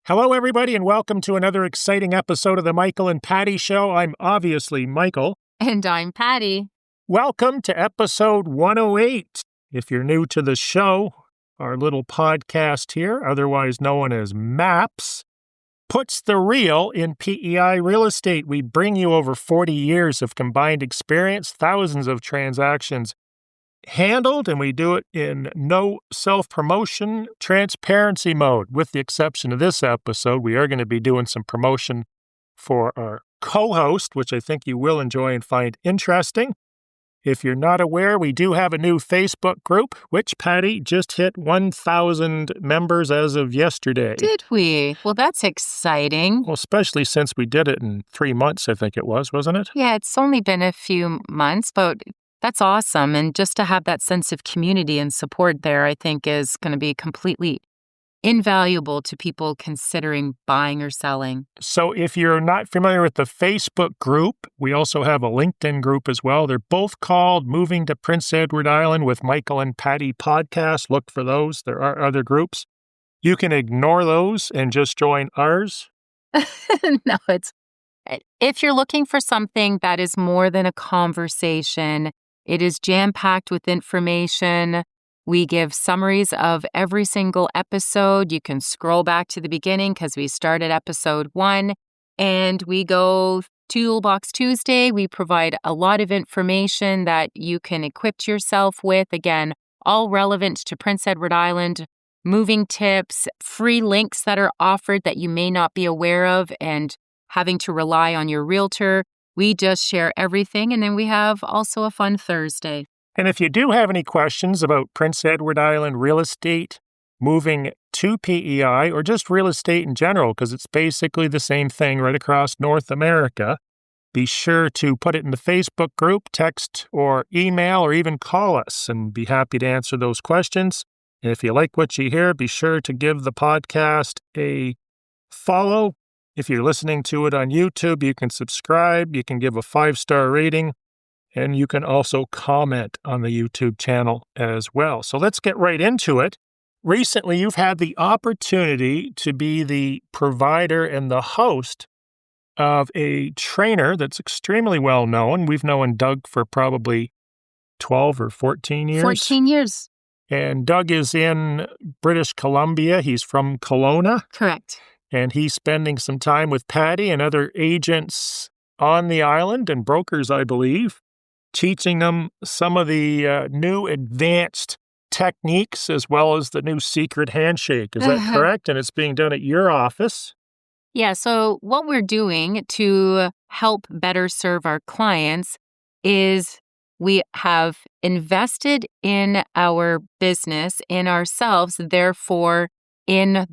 Hello, everybody, and welcome to another exciting episode of the Michael and Patty Show. I'm obviously Michael. And I'm Patty. Welcome to episode 108. If you're new to the show, our little podcast here, otherwise known as MAPS, puts the real in PEI real estate. We bring you over 40 years of combined experience, thousands of transactions handled, and we do it in no self-promotion, transparency mode. With the exception of this episode, we are going to be doing some promotion for our co-host, which I think you will enjoy and find interesting. If you're not aware, we do have a new Facebook group, which, Patty, just hit 1,000 members as of yesterday. Did we? Well, that's exciting. Well, especially since we did it in 3 months, I think it was, wasn't it? Yeah, it's only been a few months, but that's awesome. And just to have that sense of community and support there, I think is going to be completely invaluable to people considering buying or selling. So if you're not familiar with the Facebook group, we also have a LinkedIn group as well. They're both called Moving to Prince Edward Island with Michael and Patty Podcast. Look for those. There are other groups. You can ignore those and just join ours. No, if you're looking for something that is more than a conversation, it is jam-packed with information. We give summaries of every single episode. You can scroll back to the beginning because we started episode 1, and we go Toolbox Tuesday. We provide a lot of information that you can equip yourself with. Again, all relevant to Prince Edward Island, moving tips, free links that are offered that you may not be aware of and having to rely on your realtor. We just share everything, and then we have also a fun Thursday. And if you do have any questions about Prince Edward Island real estate, moving to PEI, or just real estate in general, because it's basically the same thing right across North America, be sure to put it in the Facebook group, text or email, or even call us, and be happy to answer those questions. And if you like what you hear, be sure to give the podcast a follow. If you're listening to it on YouTube, you can subscribe, you can give a 5-star rating, and you can also comment on the YouTube channel as well. So let's get right into it. Recently, you've had the opportunity to be the provider and the host of a trainer that's extremely well known. We've known Doug for probably 12 or 14 years. 14 years. And Doug is in British Columbia. He's from Kelowna. Correct. And he's spending some time with Patty and other agents on the island and brokers, I believe, teaching them some of the new advanced techniques as well as the new secret handshake. Is that correct? And it's being done at your office. Yeah, so what we're doing to help better serve our clients is we have invested in our business, in ourselves, therefore in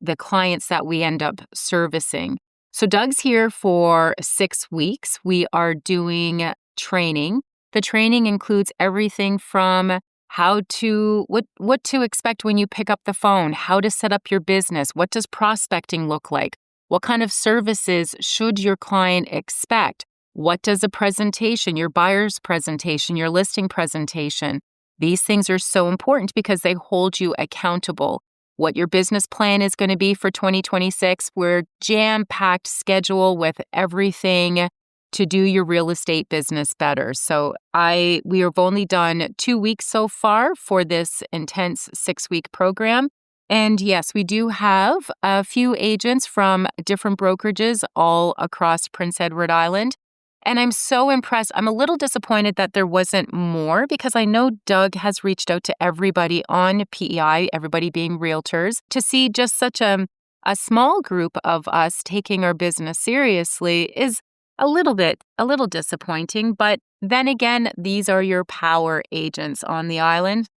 the clients that we end up servicing. So Doug's here for 6 weeks. We are doing training. The training includes everything from what to expect when you pick up the phone, how to set up your business, what does prospecting look like, what kind of services should your client expect, what does a presentation, your buyer's presentation, your listing presentation. These things are so important because they hold you accountable. What your business plan is going to be for 2026. We're jam-packed schedule with everything to do your real estate business better. So we have only done 2 weeks so far for this intense 6-week program. And yes, we do have a few agents from different brokerages all across Prince Edward Island. And I'm so impressed. I'm a little disappointed that there wasn't more because I know Doug has reached out to everybody on PEI, everybody being realtors, to see just such a small group of us taking our business seriously is a little disappointing. But then again, these are your power agents on the island.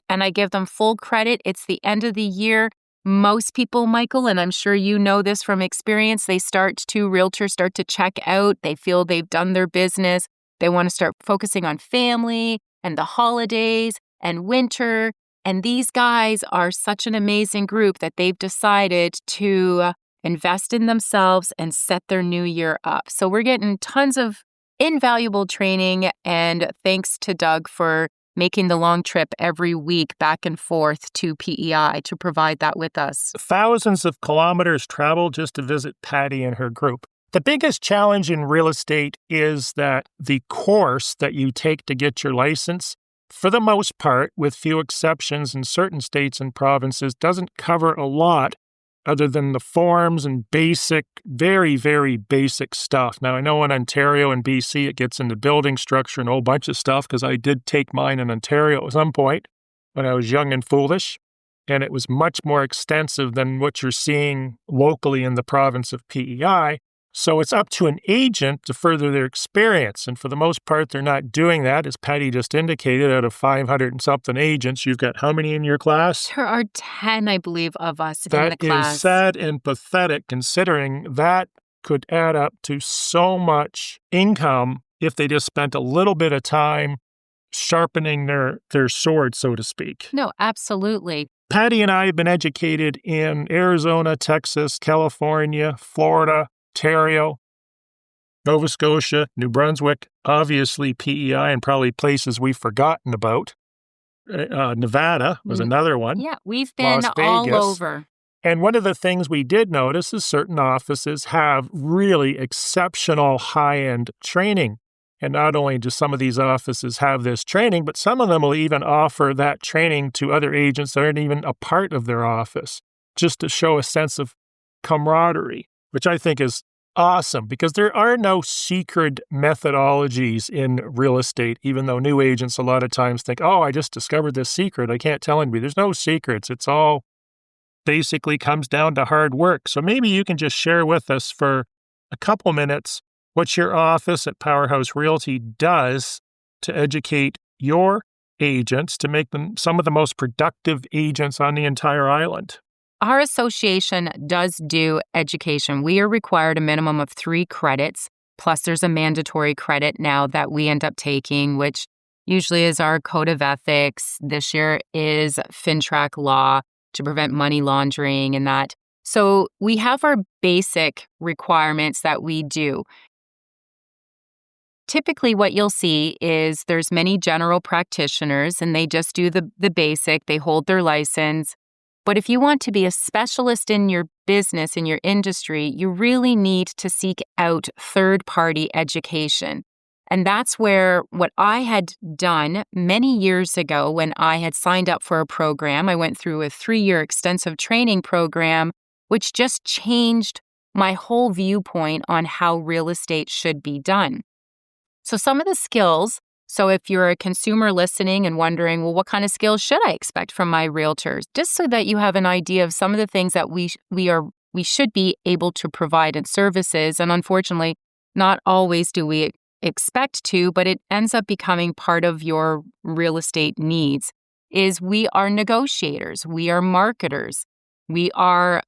And I give them full credit. It's the end of the year. Most people, Michael, and I'm sure you know this from experience, realtors start to check out. They feel they've done their business. They want to start focusing on family and the holidays and winter. And these guys are such an amazing group that they've decided to invest in themselves and set their new year up. So we're getting tons of invaluable training. And thanks to Doug for making the long trip every week back and forth to PEI to provide that with us. Thousands of kilometers traveled just to visit Patty and her group. The biggest challenge in real estate is that the course that you take to get your license, for the most part, with few exceptions in certain states and provinces, doesn't cover a lot other than the forms and basic, very, very basic stuff. Now, I know in Ontario and BC, it gets into building structure and a whole bunch of stuff because I did take mine in Ontario at some point when I was young and foolish, and it was much more extensive than what you're seeing locally in the province of PEI. So it's up to an agent to further their experience. And for the most part, they're not doing that. As Patty just indicated, out of 500 and something agents, you've got how many in your class? There are 10, I believe, of us in the class. That is sad and pathetic, considering that could add up to so much income if they just spent a little bit of time sharpening their sword, so to speak. No, absolutely. Patty and I have been educated in Arizona, Texas, California, Florida, Ontario, Nova Scotia, New Brunswick, obviously PEI, and probably places we've forgotten about. Nevada was another one. Yeah, we've been all over. And one of the things we did notice is certain offices have really exceptional high-end training. And not only do some of these offices have this training, but some of them will even offer that training to other agents that aren't even a part of their office, just to show a sense of camaraderie, which I think is awesome because there are no secret methodologies in real estate, even though new agents a lot of times think, oh, I just discovered this secret. I can't tell anybody. There's no secrets. It's all basically comes down to hard work. So maybe you can just share with us for a couple minutes what your office at Powerhouse Realty does to educate your agents to make them some of the most productive agents on the entire island. Our association does do education. We are required a minimum of 3 credits, plus there's a mandatory credit now that we end up taking, which usually is our code of ethics. This year is FinTrack law to prevent money laundering and that. So we have our basic requirements that we do. Typically what you'll see is there's many general practitioners and they just do the basic, they hold their license. But if you want to be a specialist in your business, in your industry, you really need to seek out third-party education. And that's where what I had done many years ago when I had signed up for a program, I went through a 3-year extensive training program, which just changed my whole viewpoint on how real estate should be done. So some of the skills, so if you're a consumer listening and wondering, well, what kind of skills should I expect from my realtors? Just so that you have an idea of some of the things that we should be able to provide in services. And unfortunately, not always do we expect to, but it ends up becoming part of your real estate needs, is we are negotiators, we are marketers, we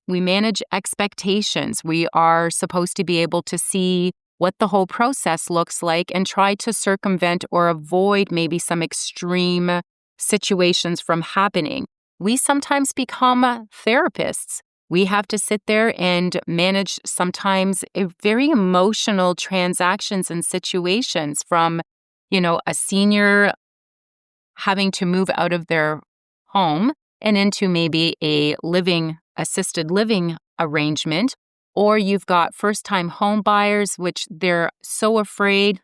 manage expectations. We are supposed to be able to see what the whole process looks like and try to circumvent or avoid maybe some extreme situations from happening. We sometimes become therapists. We have to sit there and manage sometimes very emotional transactions and situations from, a senior having to move out of their home and into maybe a assisted living arrangement. Or you've got first-time home buyers, which they're so afraid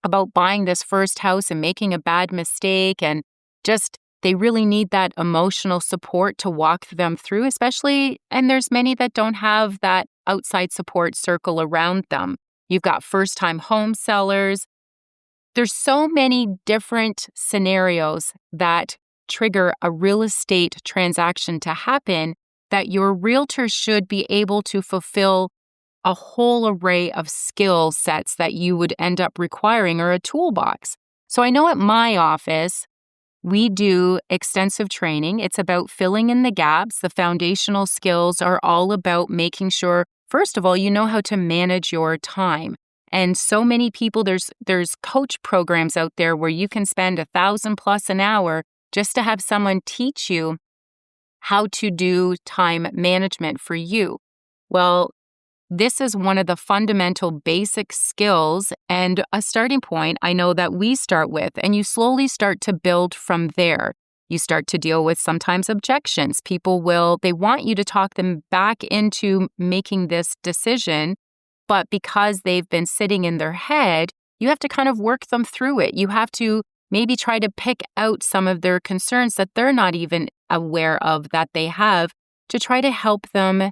about buying this first house and making a bad mistake. And just, they really need that emotional support to walk them through, especially, and there's many that don't have that outside support circle around them. You've got first-time home sellers. There's so many different scenarios that trigger a real estate transaction to happen that your realtor should be able to fulfill a whole array of skill sets that you would end up requiring, or a toolbox. So I know at my office, we do extensive training. It's about filling in the gaps. The foundational skills are all about making sure, first of all, you know how to manage your time. And so many people, there's coach programs out there where you can spend $1,000+ an hour just to have someone teach you how to do time management for you. Well, this is one of the fundamental basic skills and a starting point I know that we start with, and you slowly start to build from there. You start to deal with sometimes objections. They want you to talk them back into making this decision, but because they've been sitting in their head, you have to kind of work them through it. You have to maybe try to pick out some of their concerns that they're not even aware of that they have to try to help them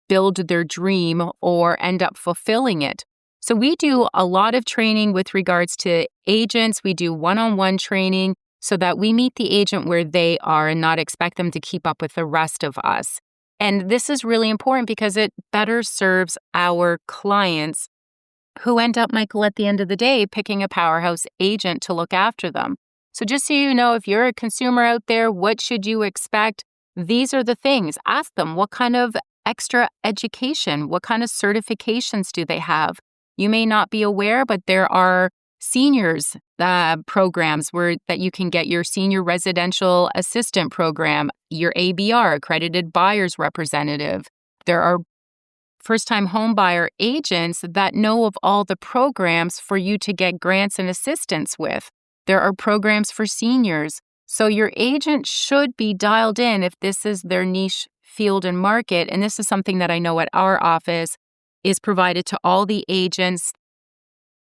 build their dream or end up fulfilling it. So we do a lot of training with regards to agents. We do one-on-one training so that we meet the agent where they are and not expect them to keep up with the rest of us. And this is really important because it better serves our clients who end up, Michael, at the end of the day, picking a powerhouse agent to look after them. So just so you know, if you're a consumer out there, what should you expect? These are the things. Ask them, what kind of extra education, what kind of certifications do they have? You may not be aware, but there are seniors programs that you can get your senior residential assistant program, your ABR, accredited buyer's representative. There are first-time home buyer agents that know of all the programs for you to get grants and assistance with. There are programs for seniors. So your agent should be dialed in if this is their niche field and market. And this is something that I know at our office is provided to all the agents.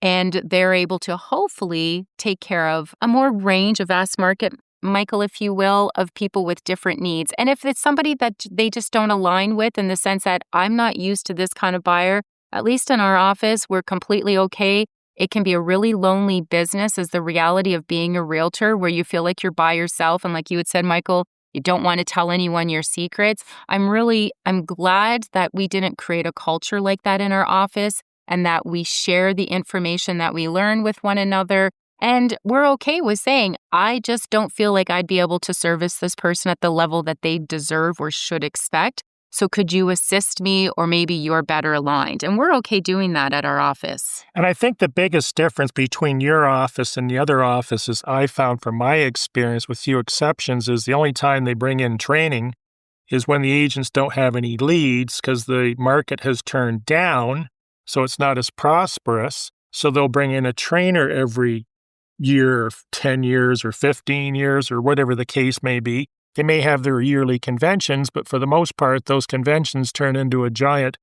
And they're able to hopefully take care of a more range of vast market, Michael, if you will, of people with different needs. And if it's somebody that they just don't align with in the sense that I'm not used to this kind of buyer, at least in our office, we're completely okay. It can be a really lonely business is the reality of being a realtor where you feel like you're by yourself. And like you had said, Michael, you don't want to tell anyone your secrets. I'm glad that we didn't create a culture like that in our office and that we share the information that we learn with one another. And we're okay with saying, I just don't feel like I'd be able to service this person at the level that they deserve or should expect. So could you assist me, or maybe you're better aligned? And we're okay doing that at our office. And I think the biggest difference between your office and the other offices I found from my experience, with few exceptions, is the only time they bring in training is when the agents don't have any leads because the market has turned down, so it's not as prosperous. So they'll bring in a trainer every year, or 10 years, or 15 years, or whatever the case may be. They may have their yearly conventions, but for the most part, those conventions turn into a giant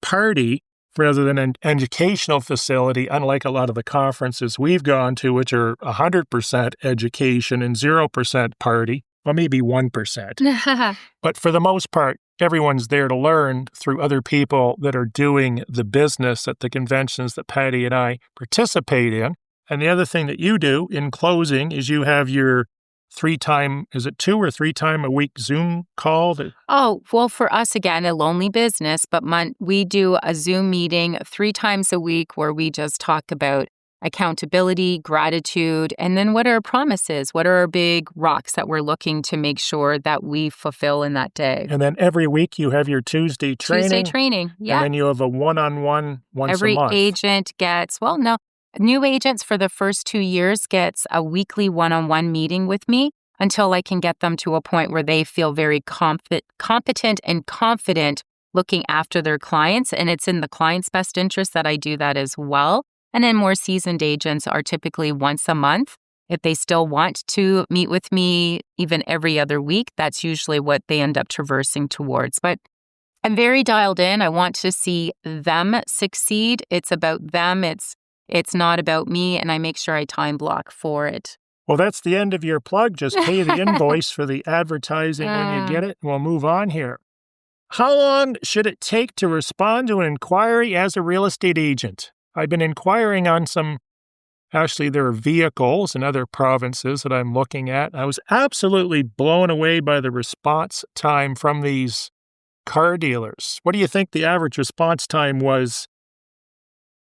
party rather than an educational facility, unlike a lot of the conferences we've gone to, which are 100% education and 0% party, or maybe 1%. But for the most part, everyone's there to learn through other people that are doing the business at the conventions that Patty and I participate in. And the other thing that you do in closing is you have your 2 or 3 time a week Zoom call? Oh, well, for us, again, a lonely business, but we do a Zoom meeting 3 times a week where we just talk about accountability, gratitude, and then what are our promises? What are our big rocks that we're looking to make sure that we fulfill in that day? And then every week you have your Tuesday training. Yeah. And then you have a one-on-one once every a month. Every agent gets, new agents for the first 2 years gets a weekly one-on-one meeting with me until I can get them to a point where they feel very competent and confident looking after their clients. And it's in the client's best interest that I do that as well. And then more seasoned agents are typically once a month. If they still want to meet with me even every other week, that's usually what they end up traversing towards. But I'm very dialed in. I want to see them succeed. It's about them. It's not about me, and I make sure I time block for it. Well, that's the end of your plug. Just pay the invoice for the advertising when you get it, and we'll move on here. How long should it take to respond to an inquiry as a real estate agent? I've been inquiring on there are vehicles in other provinces that I'm looking at. I was absolutely blown away by the response time from these car dealers. What do you think the average response time was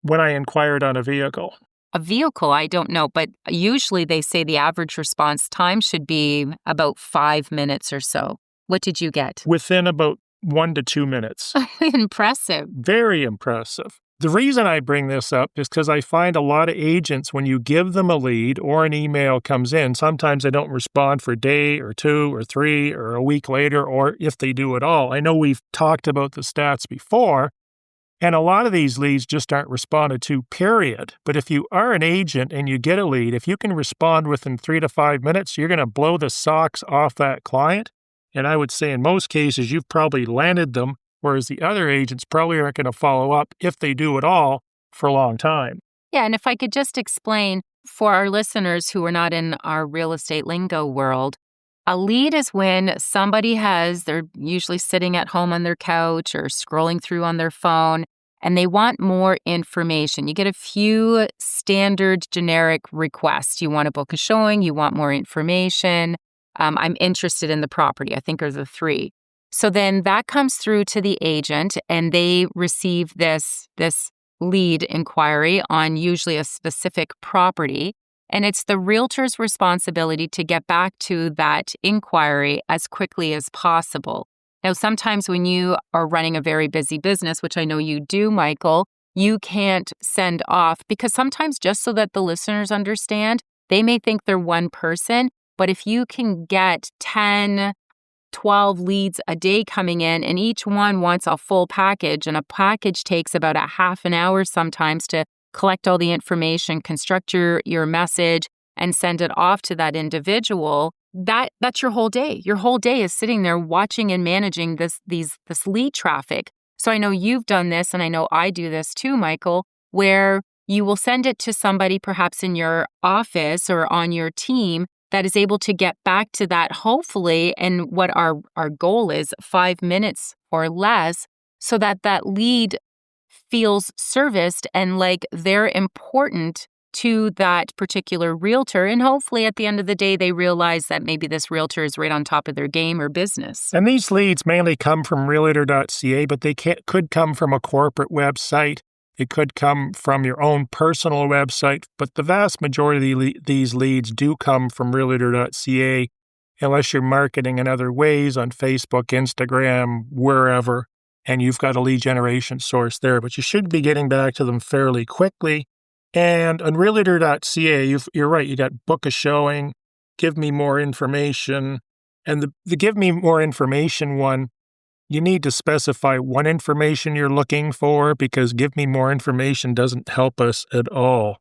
when I inquired on a vehicle? A vehicle, I don't know, but usually they say the average response time should be about 5 minutes or so. What did you get? Within about 1 to 2 minutes. Impressive. Very impressive. The reason I bring this up is because I find a lot of agents, when you give them a lead or an email comes in, sometimes they don't respond for a day or 2 or 3 or a week later, or if they do at all. I know we've talked about the stats before, And a lot of these leads just aren't responded to, period. But if you are an agent and you get a lead, if you can respond within 3 to 5 minutes, you're going to blow the socks off that client. And I would say in most cases, you've probably landed them, whereas the other agents probably aren't going to follow up, if they do at all, for a long time. Yeah, and if I could just explain for our listeners who are not in our real estate lingo world, a lead is when they're usually sitting at home on their couch or scrolling through on their phone, and they want more information. You get a few standard generic requests. You want to book a showing, you want more information. I'm interested in the property, I think are the three. So then that comes through to the agent and they receive this lead inquiry on usually a specific property. And it's the realtor's responsibility to get back to that inquiry as quickly as possible. Now, sometimes when you are running a very busy business, which I know you do, Michael, you can't send off because sometimes just so that the listeners understand, they may think they're one person, but if you can get 10, 12 leads a day coming in and each one wants a full package, and a package takes about a half an hour sometimes to collect all the information, construct your message, and send it off to that individual, that's your whole day. Your whole day is sitting there watching and managing this lead traffic. So I know you've done this, and I know I do this too, Michael, where you will send it to somebody perhaps in your office or on your team that is able to get back to that, hopefully, and what our goal is, 5 minutes or less, so that lead feels serviced and like they're important to that particular realtor. And hopefully at the end of the day, they realize that maybe this realtor is right on top of their game or business. And these leads mainly come from realtor.ca, but they could come from a corporate website. It could come from your own personal website, but the vast majority of these leads do come from realtor.ca, unless you're marketing in other ways on Facebook, Instagram, wherever, and you've got a lead generation source there. But you should be getting back to them fairly quickly. And on realtor.ca, you're right, you got book a showing, give me more information. And the give me more information one, you need to specify what information you're looking for, because give me more information doesn't help us at all.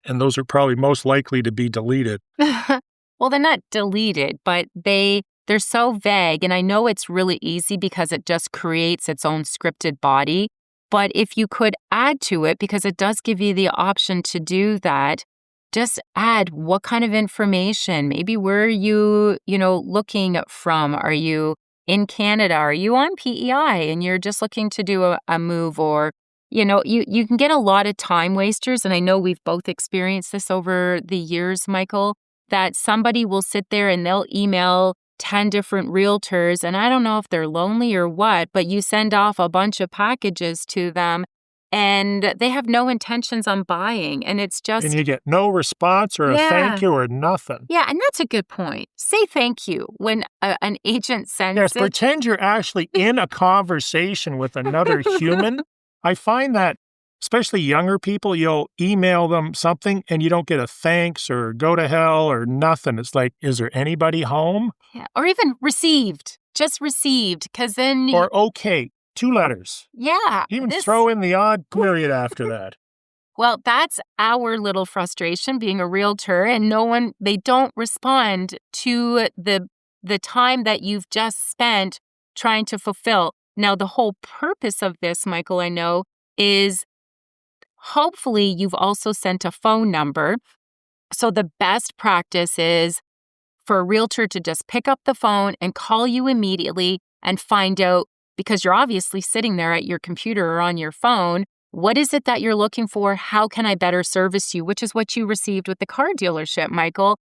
And those are probably most likely to be deleted. Well, they're not deleted, but they're so vague. And I know it's really easy because it just creates its own scripted body. But if you could add to it, because it does give you the option to do that, just add what kind of information. Maybe where are you, looking from? Are you in Canada? Are you on PEI and you're just looking to do a move? Or, you can get a lot of time wasters. And I know we've both experienced this over the years, Michael, that somebody will sit there and they'll email 10 different realtors. And I don't know if they're lonely or what, but you send off a bunch of packages to them and they have no intentions on buying. And it's just... And you get no response or a thank you or nothing. Yeah, and that's a good point. Say thank you when an agent sends Yes, it. pretend you're actually in a conversation with another human. I find that, especially younger people, you'll email them something and you don't get a thanks or go to hell or nothing. It's like, is there anybody home? Yeah, or even received, just received, because then... Or okay, 2 letters. Yeah. Even throw in the odd period after that. Well, that's our little frustration being a realtor, and they don't respond to the time that you've just spent trying to fulfill. Now, the whole purpose of this, Michael, I know, is hopefully you've also sent a phone number. So the best practice is for a realtor to just pick up the phone and call you immediately and find out, because you're obviously sitting there at your computer or on your phone, what is it that you're looking for? How can I better service you? Which is what you received with the car dealership, Michael.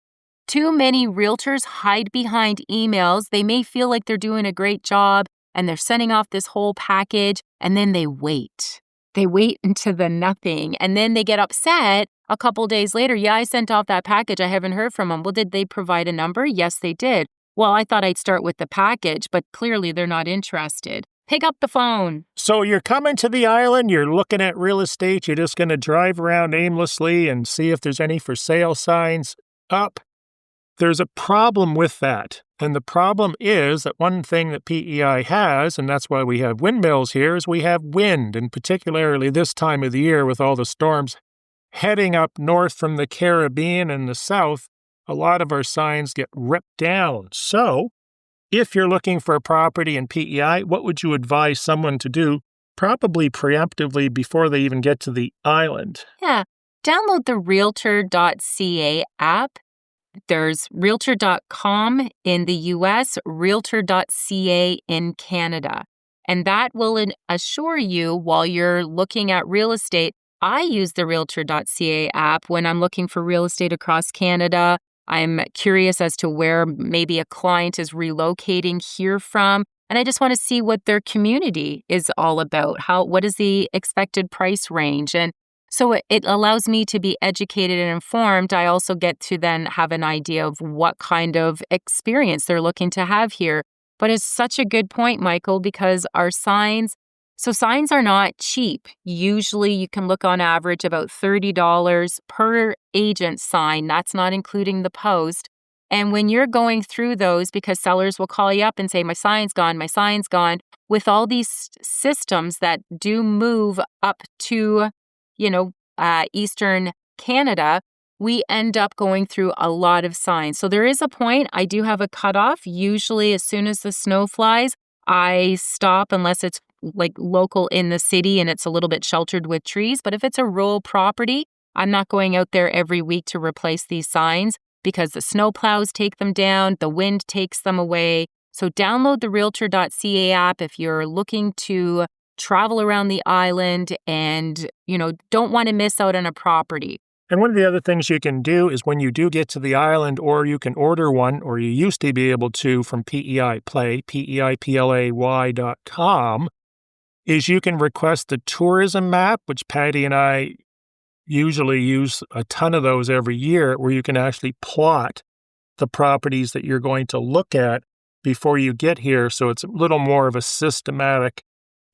Too many realtors hide behind emails. They may feel like they're doing a great job and they're sending off this whole package, and then they wait. They wait into the nothing, and then they get upset a couple days later. Yeah, I sent off that package. I haven't heard from them. Well, did they provide a number? Yes, they did. Well, I thought I'd start with the package, but clearly they're not interested. Pick up the phone. So you're coming to the island, you're looking at real estate, you're just going to drive around aimlessly and see if there's any for sale signs up. there's a problem with that. And the problem is that one thing that PEI has, and that's why we have windmills here, is we have wind, and particularly this time of the year with all the storms heading up north from the Caribbean and the south, a lot of our signs get ripped down. So if you're looking for a property in PEI, what would you advise someone to do? Probably preemptively before they even get to the island. Yeah. Download the Realtor.ca app. There's Realtor.com in the US, Realtor.ca in Canada. And that will assure you while you're looking at real estate. I use the Realtor.ca app when I'm looking for real estate across Canada. I'm curious as to where maybe a client is relocating here from. And I just want to see what their community is all about. What is the expected price range? And so it allows me to be educated and informed. I also get to then have an idea of what kind of experience they're looking to have here. But it's such a good point, Michael, because our signs are not cheap. Usually you can look on average about $30 per agent sign. That's not including the post. And when you're going through those, because sellers will call you up and say, my sign's gone, with all these systems that do move up to Eastern Canada, we end up going through a lot of signs. So there is a point. I do have a cutoff. Usually as soon as the snow flies, I stop unless it's like local in the city and it's a little bit sheltered with trees. But if it's a rural property, I'm not going out there every week to replace these signs because the snow plows take them down, the wind takes them away. So download the Realtor.ca app if you're looking to travel around the island and, don't want to miss out on a property. And one of the other things you can do is when you do get to the island, or you can order one, or you used to be able to from PEI Play, PEIPLAY.com, is you can request the tourism map, which Patty and I usually use a ton of those every year, where you can actually plot the properties that you're going to look at before you get here. So it's a little more of a systematic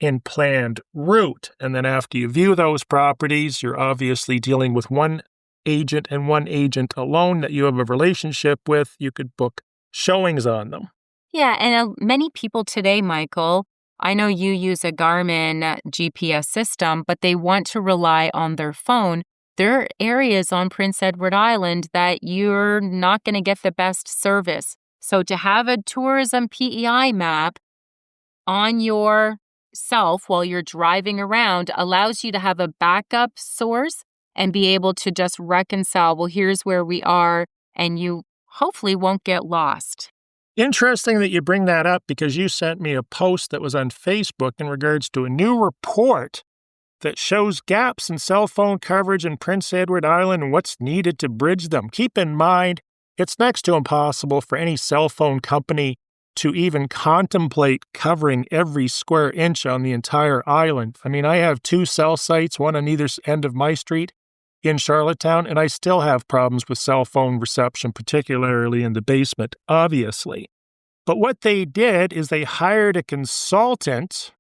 and planned route. And then after you view those properties, you're obviously dealing with one agent and one agent alone that you have a relationship with. You could book showings on them. Yeah, and many people today, Michael, I know you use a Garmin GPS system, but they want to rely on their phone. There are areas on Prince Edward Island that you're not going to get the best service. So to have a tourism PEI map on yourself while you're driving around allows you to have a backup source and be able to just reconcile, well, here's where we are, and you hopefully won't get lost. Interesting that you bring that up, because you sent me a post that was on Facebook in regards to a new report that shows gaps in cell phone coverage in Prince Edward Island and what's needed to bridge them. Keep in mind, it's next to impossible for any cell phone company to even contemplate covering every square inch on the entire island. I mean, I have 2 cell sites, one on either end of my street in Charlottetown, and I still have problems with cell phone reception, particularly in the basement, obviously. But what they did is they hired a consultant,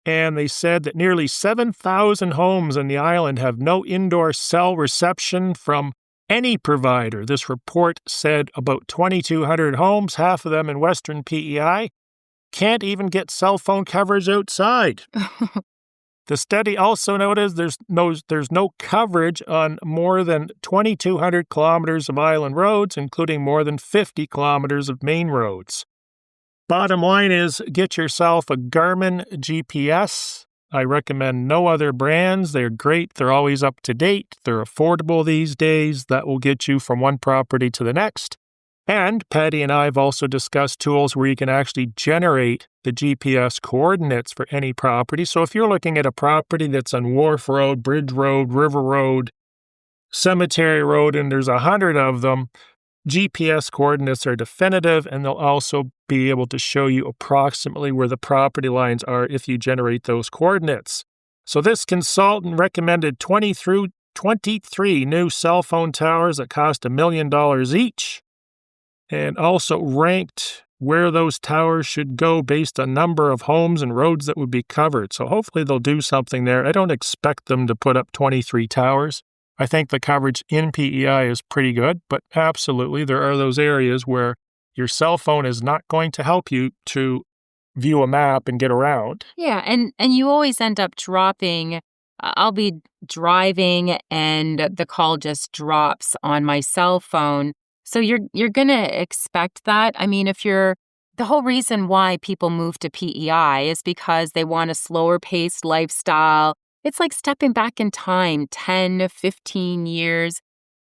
and they said that nearly 7,000 homes on the island have no indoor cell reception from any provider. This report said about 2,200 homes, half of them in Western PEI, can't even get cell phone coverage outside. The study also noted there's no coverage on more than 2,200 kilometers of island roads, including more than 50 kilometers of main roads. Bottom line is, get yourself a Garmin GPS. I recommend no other brands. They're great. They're always up to date. They're affordable these days. That will get you from one property to the next. And Patty and I have also discussed tools where you can actually generate the GPS coordinates for any property. So if you're looking at a property that's on Wharf Road, Bridge Road, River Road, Cemetery Road, and there's 100 of them, GPS coordinates are definitive, and they'll also be able to show you approximately where the property lines are if you generate those coordinates. So this consultant recommended 23 new cell phone towers that cost $1 million each, and also ranked where those towers should go based on number of homes and roads that would be covered. So hopefully they'll do something there. I don't expect them to put up 23 towers. I think the coverage in PEI is pretty good, but absolutely, there are those areas where your cell phone is not going to help you to view a map and get around. Yeah, and you always end up dropping. I'll be driving and the call just drops on my cell phone. So you're going to expect that. I mean, the whole reason why people move to PEI is because they want a slower paced lifestyle. It's like stepping back in time 10, 15 years.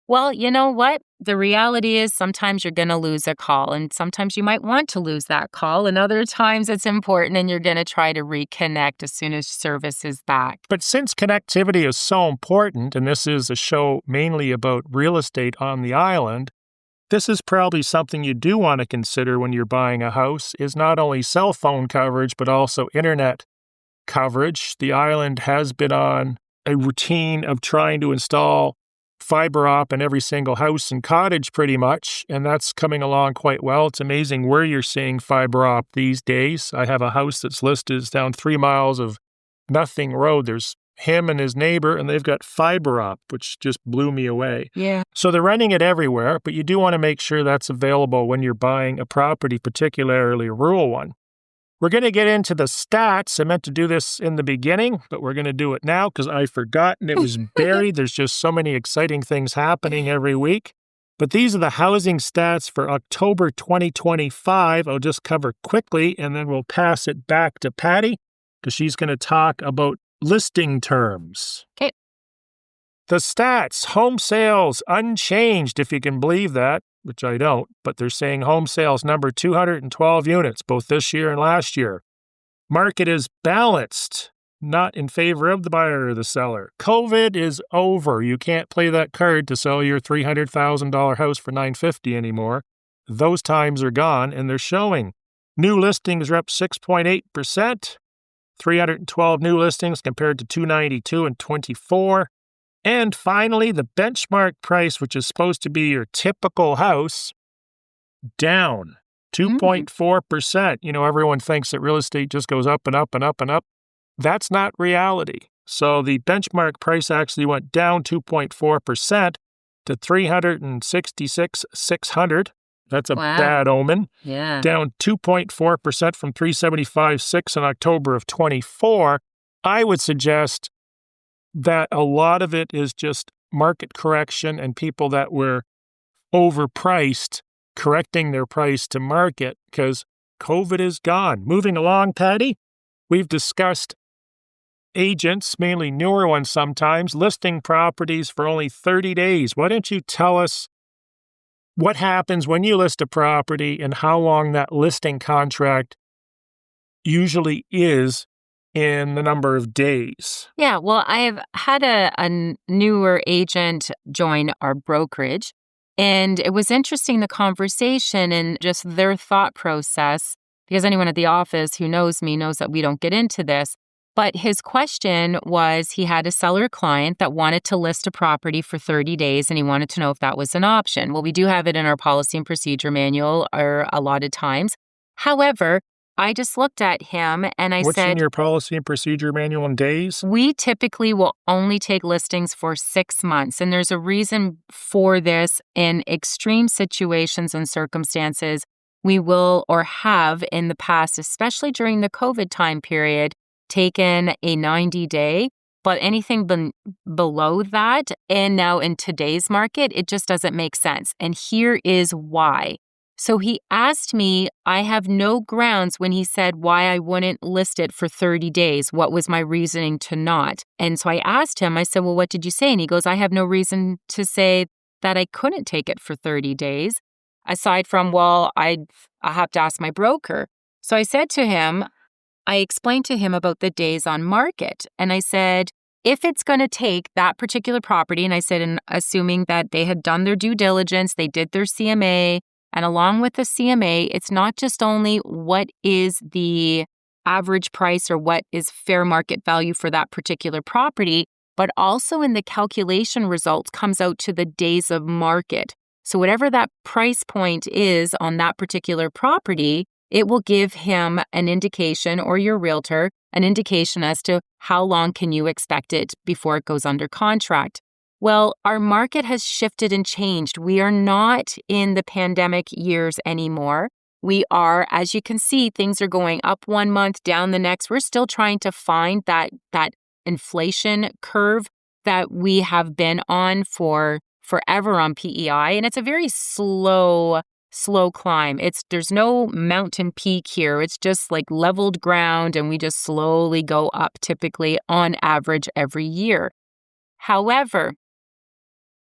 Well, you know what? The reality is sometimes you're going to lose a call, and sometimes you might want to lose that call, and other times it's important and you're going to try to reconnect as soon as service is back. But since connectivity is so important, and this is a show mainly about real estate on the island, this is probably something you do want to consider when you're buying a house, is not only cell phone coverage, but also internet coverage. The island has been on a routine of trying to install fiber op in every single house and cottage pretty much, and that's coming along quite well. It's amazing where you're seeing fiber op these days. I have a house that's listed as down 3 miles of nothing road. There's him and his neighbor, and they've got fiber op, which just blew me away. Yeah. So they're running it everywhere, but you do want to make sure that's available when you're buying a property, particularly a rural one. We're going to get into the stats. I meant to do this in the beginning, but we're going to do it now because I forgot and it was buried. There's just so many exciting things happening every week. But these are the housing stats for October 2025. I'll just cover quickly and then we'll pass it back to Patty because she's going to talk about listing terms. Okay. The stats, home sales unchanged, if you can believe that, which I don't, but they're saying home sales number 212 units, both this year and last year. Market is balanced, not in favor of the buyer or the seller. COVID is over. You can't play that card to sell your $300,000 house for $950 anymore. Those times are gone, and they're showing. New listings are up 6.8%, 312 new listings compared to 292 and 24. And finally, the benchmark price, which is supposed to be your typical house, down 2.4%. You know, everyone thinks that real estate just goes up and up and up and up. That's not reality. So the benchmark price actually went down 2.4% to $366,600. That's a bad omen. Yeah. Down 2.4% from $375,600 in October of 24. I would suggest that a lot of it is just market correction and people that were overpriced correcting their price to market because COVID is gone. Moving along, Patty, we've discussed agents, mainly newer ones sometimes, listing properties for only 30 days. Why don't you tell us what happens when you list a property and how long that listing contract usually is in the number of days? Yeah, well, I have had a newer agent join our brokerage, and it was interesting, the conversation and just their thought process, because anyone at the office who knows me knows that we don't get into this. But his question was, he had a seller client that wanted to list a property for 30 days, and he wanted to know if that was an option. Well, we do have it in our policy and procedure manual or a lot of times. However, I just looked at him and I What's said, in your policy and procedure manual in days? we typically will only take listings for 6 months. And there's a reason for this. In extreme situations and circumstances, we will or have in the past, especially during the COVID time period, taken a 90-day. But anything below that, and now in today's market, it just doesn't make sense. And here is why. So he asked me, I have no grounds when he said why I wouldn't list it for 30 days. What was my reasoning to not? And so I asked him, I said, well, what did you say? And he goes, I have no reason to say that I couldn't take it for 30 days. Aside from, well, I'll have to ask my broker. So I said to him, I explained to him about the days on market. And I said, if it's going to take that particular property, and I said, and assuming that they had done their due diligence, they did their CMA, and along with the CMA, it's not just only what is the average price or what is fair market value for that particular property, but also in the calculation results comes out to the days of market. So whatever that price point is on that particular property, it will give him an indication, or your realtor, an indication as to how long can you expect it before it goes under contract. Well, our market has shifted and changed. We are not in the pandemic years anymore. We are, as you can see, things are going up one month, down the next. We're still trying to find that inflation curve that we have been on for forever on PEI. And it's a very slow climb. There's no mountain peak here. It's just like leveled ground, and we just slowly go up typically on average every year. However,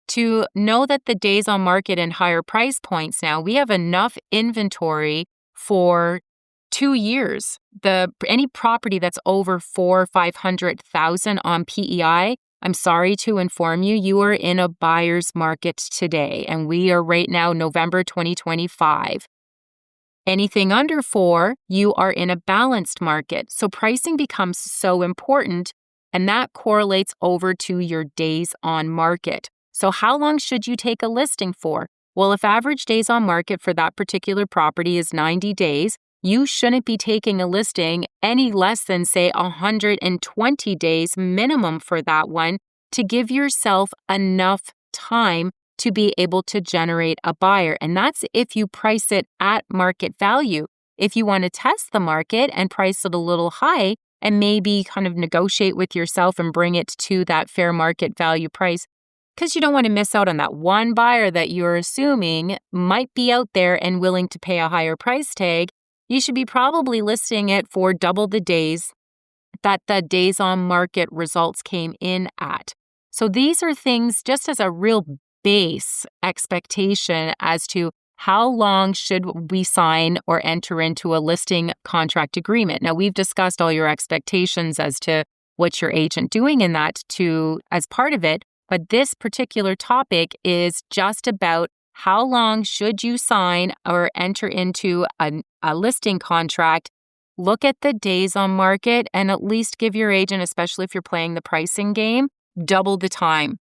to know that the days on market and higher price points now, we have enough inventory for 2 years. Any property that's over 400,000-500,000 on PEI, I'm sorry to inform you, you are in a buyer's market today, and we are right now November 2025. Anything under 4, you are in a balanced market. So pricing becomes so important, and that correlates over to your days on market. So how long should you take a listing for? Well, if average days on market for that particular property is 90 days, you shouldn't be taking a listing any less than, say, 120 days minimum for that one to give yourself enough time to be able to generate a buyer. And that's if you price it at market value. If you want to test the market and price it a little high and maybe kind of negotiate with yourself and bring it to that fair market value price, because you don't want to miss out on that one buyer that you're assuming might be out there and willing to pay a higher price tag, you should be probably listing it for double the days that the days on market results came in at. So these are things just as a real base expectation as to how long should we sign or enter into a listing contract agreement. Now, we've discussed all your expectations as to what your agent doing in that as part of it. But this particular topic is just about how long should you sign or enter into a listing contract. Look at the days on market and at least give your agent, especially if you're playing the pricing game, double the time.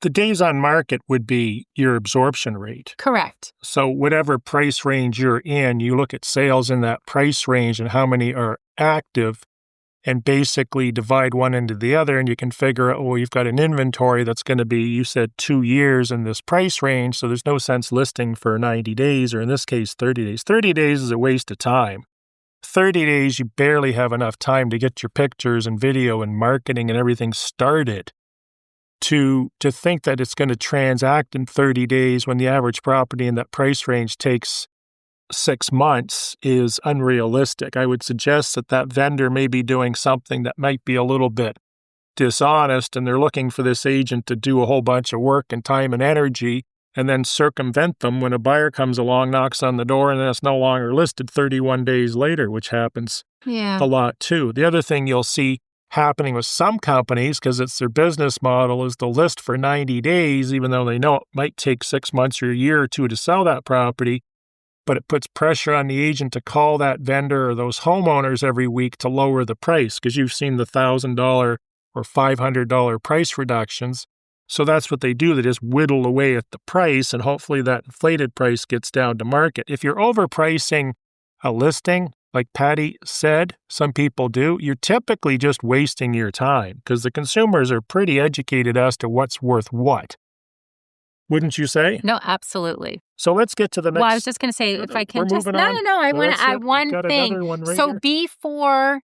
The days on market would be your absorption rate. Correct. So whatever price range you're in, you look at sales in that price range and how many are active, and basically divide one into the other, and you can figure out, well, you've got an inventory that's going to be, you said, 2 years in this price range, so there's no sense listing for 90 days, or in this case, 30 days. 30 days is a waste of time. 30 days, you barely have enough time to get your pictures and video and marketing and everything started. To think that it's going to transact in 30 days when the average property in that price range takes 6 months is unrealistic. I would suggest that vendor may be doing something that might be a little bit dishonest, and they're looking for this agent to do a whole bunch of work and time and energy and then circumvent them when a buyer comes along, knocks on the door, and then it's no longer listed 31 days later, which happens a lot too. The other thing you'll see happening with some companies, because it's their business model, is to list for 90 days, even though they know it might take 6 months or a year or two to sell that property. But it puts pressure on the agent to call that vendor or those homeowners every week to lower the price, because you've seen the $1,000 or $500 price reductions. So that's what they do. They just whittle away at the price, and hopefully that inflated price gets down to market. If you're overpricing a listing, like Patty said, some people do, you're typically just wasting your time, because the consumers are pretty educated as to what's worth what. Wouldn't you say? No, absolutely. So let's get to the next. Well, I was just going to say, if I can we're just, moving on. I want to add one got thing. Another one right So here. before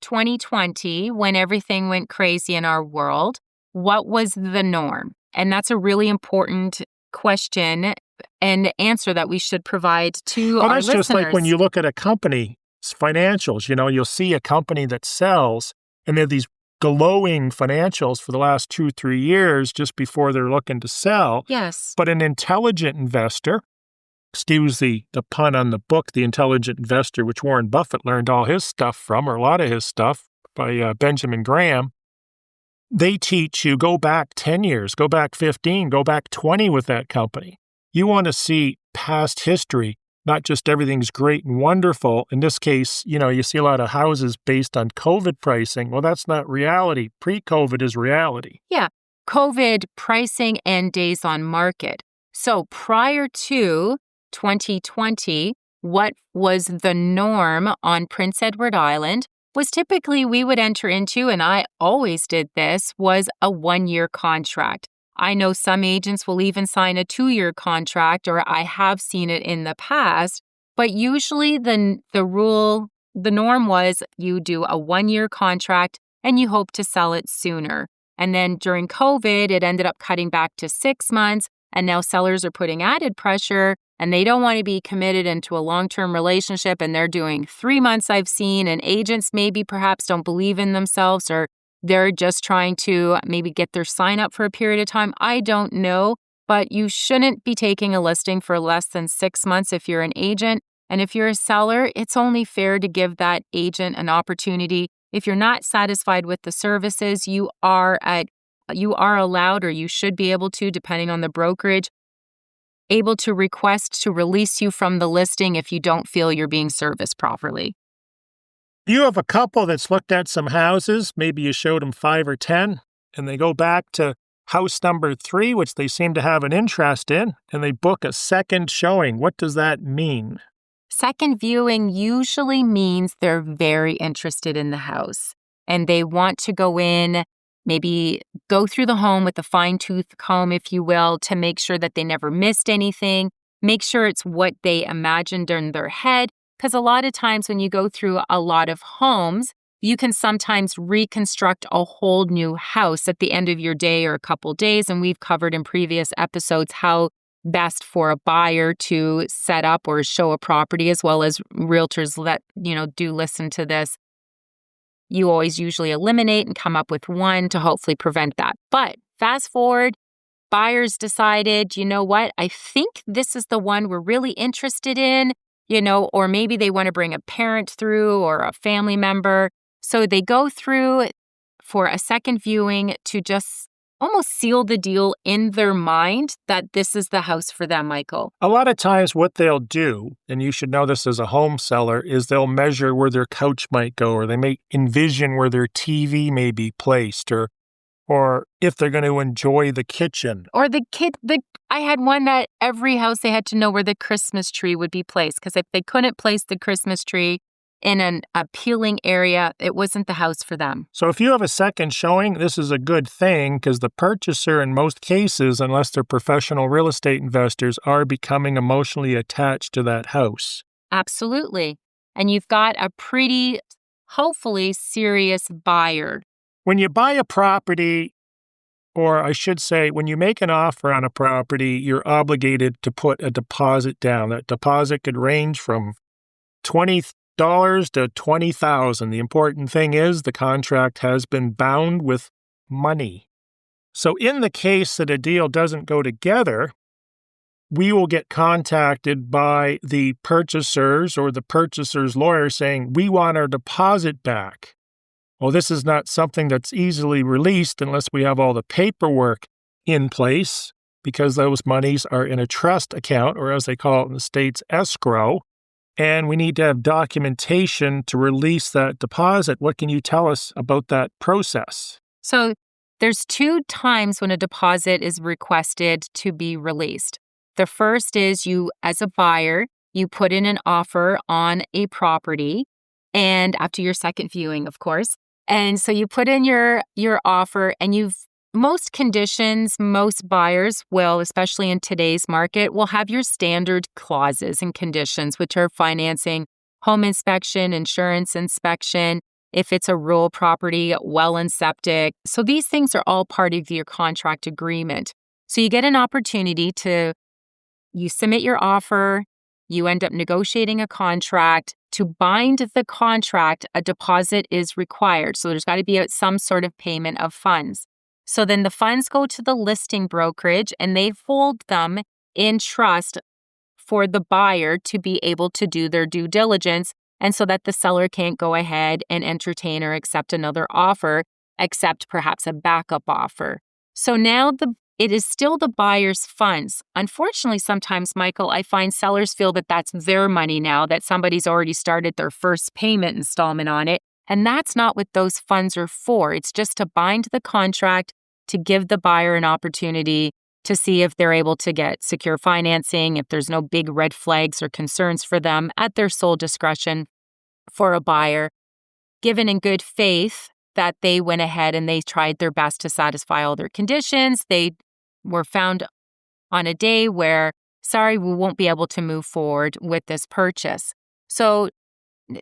2020, when everything went crazy in our world, what was the norm? And that's a really important question and answer that we should provide to our listeners. That's just like when you look at a company's financials, you'll see a company that sells, and they have these glowing financials for the last 2-3 years just before they're looking to sell. Yes. But an intelligent investor, excuse the pun on the book, The Intelligent Investor, which Warren Buffett learned all his stuff from, or a lot of his stuff, by Benjamin Graham, they teach you go back 10 years, go back 15, go back 20 with that company. You want to see past history, not just everything's great and wonderful. In this case, you see a lot of houses based on COVID pricing. Well, that's not reality. Pre-COVID is reality. Yeah, COVID pricing and days on market. So prior to 2020, what was the norm on Prince Edward Island was typically we would enter into, and I always did this, was a 1-year contract. I know some agents will even sign a 2-year contract, or I have seen it in the past. But usually the norm was you do a 1-year contract and you hope to sell it sooner. And then during COVID, it ended up cutting back to 6 months. And now sellers are putting added pressure and they don't want to be committed into a long-term relationship. And they're doing 3 months, I've seen. And agents maybe perhaps don't believe in themselves, or they're just trying to maybe get their sign up for a period of time. I don't know, but you shouldn't be taking a listing for less than 6 months if you're an agent. And if you're a seller, it's only fair to give that agent an opportunity. If you're not satisfied with the services, you are allowed, or you should be able to, depending on the brokerage, able to request to release you from the listing if you don't feel you're being serviced properly. You have a couple that's looked at some houses, maybe you showed them 5 or 10, and they go back to house number 3, which they seem to have an interest in, and they book a second showing. What does that mean? Second viewing usually means they're very interested in the house and they want to go in, maybe go through the home with a fine-tooth comb, if you will, to make sure that they never missed anything, make sure it's what they imagined in their head. Because a lot of times when you go through a lot of homes, you can sometimes reconstruct a whole new house at the end of your day or a couple days. And we've covered in previous episodes how best for a buyer to set up or show a property, as well as realtors that, do listen to this. You always usually eliminate and come up with one to hopefully prevent that. But fast forward, buyers decided, you know what, I think this is the one we're really interested in, or maybe they want to bring a parent through or a family member. So they go through for a second viewing to just almost seal the deal in their mind that this is the house for them, Michael. A lot of times what they'll do, and you should know this as a home seller, is they'll measure where their couch might go, or they may envision where their TV may be placed, or if they're going to enjoy the kitchen. Or I had one that every house they had to know where the Christmas tree would be placed, because if they couldn't place the Christmas tree in an appealing area, it wasn't the house for them. So if you have a second showing, this is a good thing, because the purchaser in most cases, unless they're professional real estate investors, are becoming emotionally attached to that house. Absolutely. And you've got a pretty, hopefully, serious buyer. When you buy a property, or I should say, when you make an offer on a property, you're obligated to put a deposit down. That deposit could range from $20 to $20,000. The important thing is the contract has been bound with money. So in the case that a deal doesn't go together, we will get contacted by the purchasers or the purchaser's lawyer saying, we want our deposit back. Well, this is not something that's easily released unless we have all the paperwork in place, because those monies are in a trust account, or as they call it in the States, escrow. And we need to have documentation to release that deposit. What can you tell us about that process? So there's 2 times when a deposit is requested to be released. The first is you, as a buyer, you put in an offer on a property, and after your second viewing, of course. And so you put in your offer, and most conditions, most buyers will, especially in today's market, will have your standard clauses and conditions, which are financing, home inspection, insurance inspection, if it's a rural property, well and septic. So these things are all part of your contract agreement. So you get an opportunity you submit your offer, you end up negotiating a contract. To bind the contract, a deposit is required. So there's got to be some sort of payment of funds. So then the funds go to the listing brokerage and they hold them in trust for the buyer to be able to do their due diligence, and so that the seller can't go ahead and entertain or accept another offer, except perhaps a backup offer. So now it is still the buyer's funds. Unfortunately, sometimes, Michael, I find sellers feel that that's their money now, that somebody's already started their first payment installment on it. And that's not what those funds are for. It's just to bind the contract, to give the buyer an opportunity to see if they're able to get secure financing, if there's no big red flags or concerns for them, at their sole discretion for a buyer, given in good faith that they went ahead and they tried their best to satisfy all their conditions. They were found on a day where, sorry, we won't be able to move forward with this purchase. So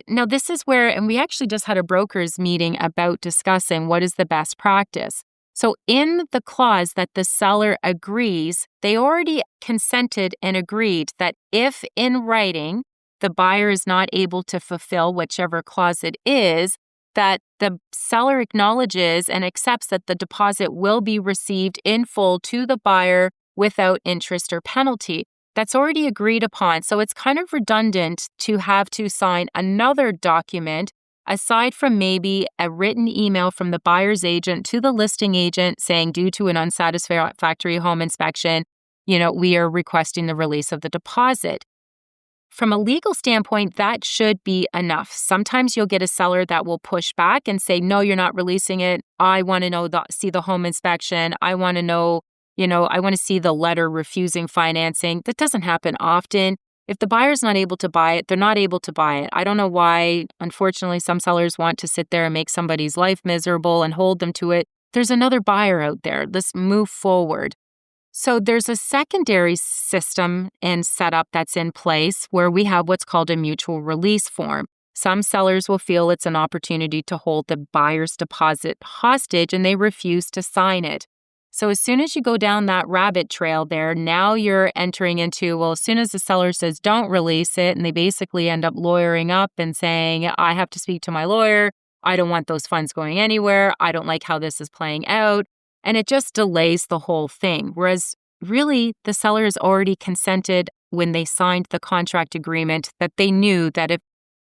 now this is where, and we actually just had a brokers meeting about discussing what is the best practice. So in the clause that the seller agrees, they already consented and agreed that if in writing the buyer is not able to fulfill whichever clause it is, that the seller acknowledges and accepts that the deposit will be received in full to the buyer without interest or penalty. That's already agreed upon. So it's kind of redundant to have to sign another document aside from maybe a written email from the buyer's agent to the listing agent saying, due to an unsatisfactory home inspection, we are requesting the release of the deposit. From a legal standpoint, that should be enough. Sometimes you'll get a seller that will push back and say, no, you're not releasing it. I want to see the home inspection. I want to know, I want to see the letter refusing financing. That doesn't happen often. If the buyer's not able to buy it, they're not able to buy it. I don't know why. Unfortunately, some sellers want to sit there and make somebody's life miserable and hold them to it. There's another buyer out there. Let's move forward. So there's a secondary system and setup that's in place where we have what's called a mutual release form. Some sellers will feel it's an opportunity to hold the buyer's deposit hostage and they refuse to sign it. So as soon as you go down that rabbit trail there, now you're entering into, well, as soon as the seller says don't release it, and they basically end up lawyering up and saying, I have to speak to my lawyer. I don't want those funds going anywhere. I don't like how this is playing out. And it just delays the whole thing. Whereas really the seller has already consented when they signed the contract agreement that they knew that if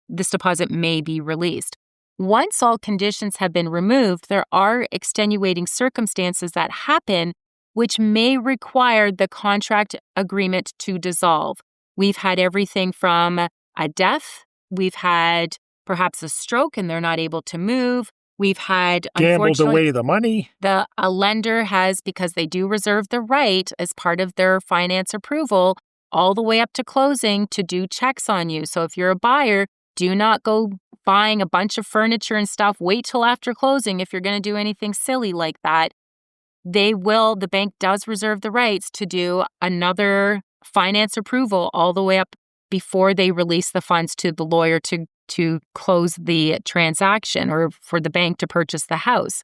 this deposit may be released. Once all conditions have been removed, there are extenuating circumstances that happen which may require the contract agreement to dissolve. We've had everything from a death, we've had perhaps a stroke and they're not able to move. We've had, gambled away the money. A lender has, because they do reserve the right as part of their finance approval, all the way up to closing to do checks on you. So if you're a buyer, do not go buying a bunch of furniture and stuff. Wait till after closing if you're going to do anything silly like that. The bank does reserve the rights to do another finance approval all the way up before they release the funds to the lawyer to close the transaction or for the bank to purchase the house.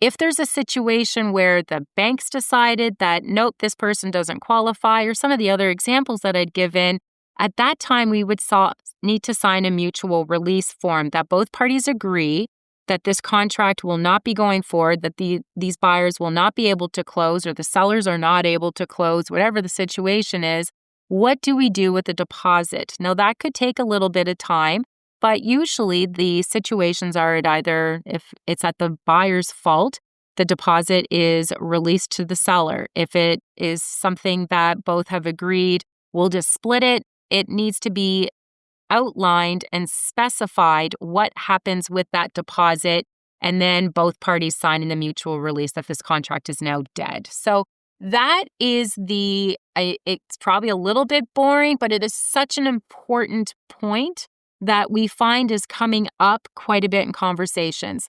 If there's a situation where the bank's decided that, nope, this person doesn't qualify, or some of the other examples that I'd given, at that time we would need to sign a mutual release form that both parties agree that this contract will not be going forward, that these buyers will not be able to close, or the sellers are not able to close, whatever the situation is. What do we do with the deposit? Now, that could take a little bit of time. But usually the situations are either, if it's at the buyer's fault, the deposit is released to the seller. If it is something that both have agreed, we'll just split it. It needs to be outlined and specified what happens with that deposit, and then both parties signing the mutual release that this contract is now dead. So that is it's probably a little bit boring, but it is such an important point that we find is coming up quite a bit in conversations.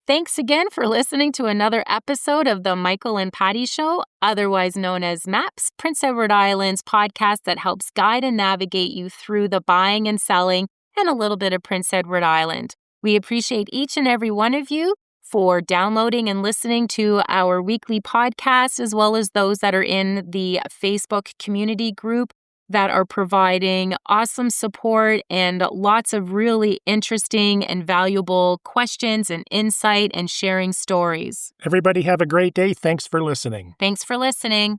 Thanks again for listening to another episode of the Michael and Patty Show, otherwise known as MAPS, Prince Edward Island's podcast that helps guide and navigate you through the buying and selling and a little bit of Prince Edward Island. We appreciate each and every one of you for downloading and listening to our weekly podcast, as well as those that are in the Facebook community group that are providing awesome support and lots of really interesting and valuable questions and insight and sharing stories. Everybody have a great day. Thanks for listening. Thanks for listening.